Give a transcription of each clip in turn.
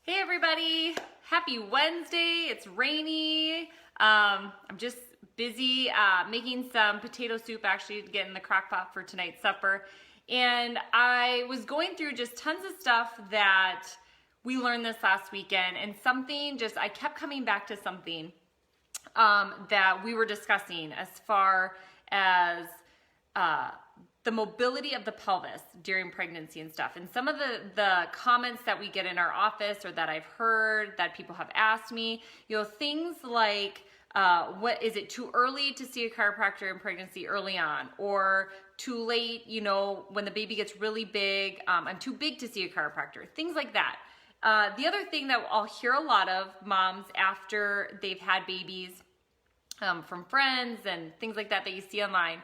Hey everybody, happy Wednesday. It's rainy. I'm just busy making some potato soup, actually to get in the crock pot for tonight's supper. And I was going through just tons of stuff that we learned this last weekend, and I kept coming back to something that we were discussing as far as the mobility of the pelvis during pregnancy and stuff. And some of the comments that we get in our office, or that I've heard that people have asked me, things like, what is it too early to see a chiropractor in pregnancy early on, or too late, when the baby gets really big, I'm too big to see a chiropractor, things like that. The other thing that I'll hear a lot of moms after they've had babies, from friends and things like that you see online,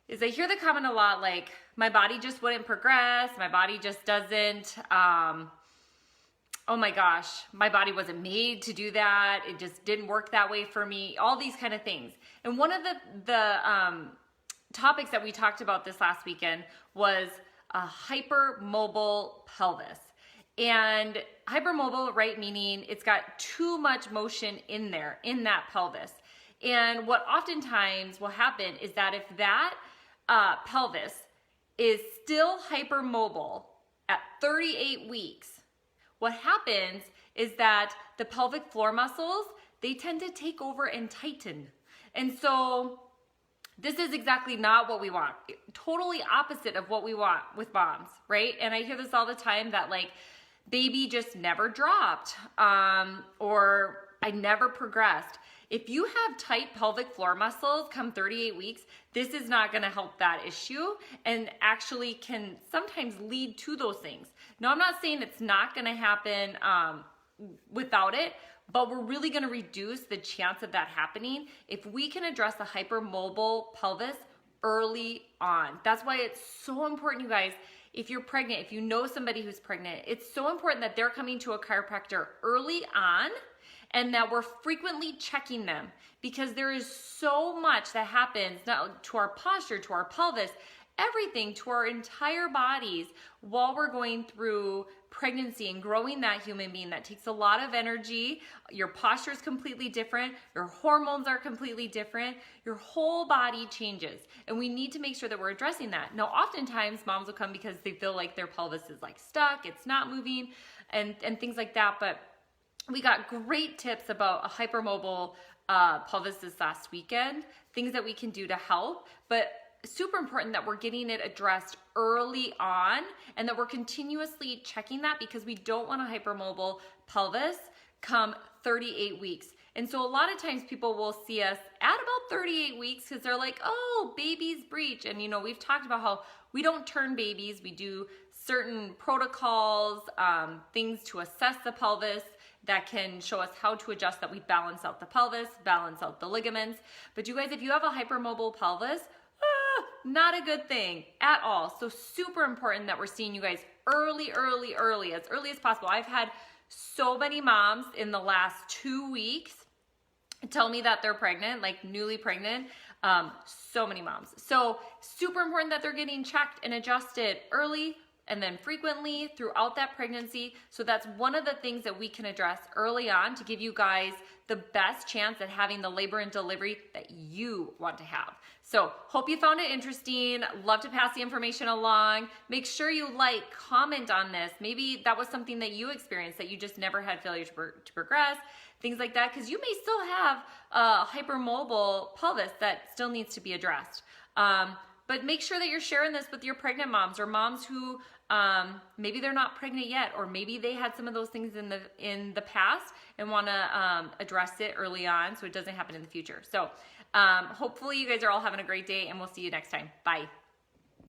is I hear the comment a lot like, my body just wouldn't progress, my body just doesn't, oh my gosh, my body wasn't made to do that, it just didn't work that way for me, all these kind of things. And one of the topics that we talked about this last weekend was a hypermobile pelvis. And hypermobile, right, meaning it's got too much motion in there, in that pelvis. And what oftentimes will happen is that if that pelvis is still hypermobile at 38 weeks, what happens is that the pelvic floor muscles, they tend to take over and tighten. And so this is exactly not what we want. Totally opposite of what we want with moms, right? And I hear this all the time that like, baby just never dropped, or I never progressed. If you have tight pelvic floor muscles come 38 weeks, this is not going to help that issue, and actually can sometimes lead to those things. Now, I'm not saying it's not going to happen without it, but we're really going to reduce the chance of that happening if we can address the hypermobile pelvis early on. That's why it's so important, you guys. If you're pregnant, if you know somebody who's pregnant, it's so important that they're coming to a chiropractor early on, and that we're frequently checking them, because there is so much that happens not to our posture, to our pelvis, everything, to our entire bodies while we're going through pregnancy and growing that human being. That takes a lot of energy. Your posture is completely different. Your hormones are completely different. Your whole body changes. And we need to make sure that we're addressing that. Now, oftentimes moms will come because they feel like their pelvis is like stuck, it's not moving, and things like that. But we got great tips about a hypermobile pelvis this last weekend, things that we can do to help, but super important that we're getting it addressed early on, and that we're continuously checking that, because we don't want a hypermobile pelvis come 38 weeks. And so a lot of times people will see us at about 38 weeks because they're like, oh, baby's breech. And we've talked about how we don't turn babies. We do certain protocols, things to assess the pelvis that can show us how to adjust, that we balance out the pelvis, balance out the ligaments. But you guys, if you have a hypermobile pelvis, not a good thing at all. So super important that we're seeing you guys early, as early as possible. I've had so many moms in the last 2 weeks tell me that they're pregnant, like newly pregnant. So many moms. So super important that they're getting checked and adjusted early, and then frequently throughout that pregnancy. So that's one of the things that we can address early on to give you guys the best chance at having the labor and delivery that you want to have. So hope you found it interesting. Love to pass the information along. Make sure you comment on this. Maybe that was something that you experienced, that you just never had failure to progress, things like that, because you may still have a hypermobile pelvis that still needs to be addressed. But make sure that you're sharing this with your pregnant moms, or moms who maybe they're not pregnant yet, or maybe they had some of those things in the past and want to address it early on so it doesn't happen in the future. So hopefully you guys are all having a great day, and we'll see you next time. Bye.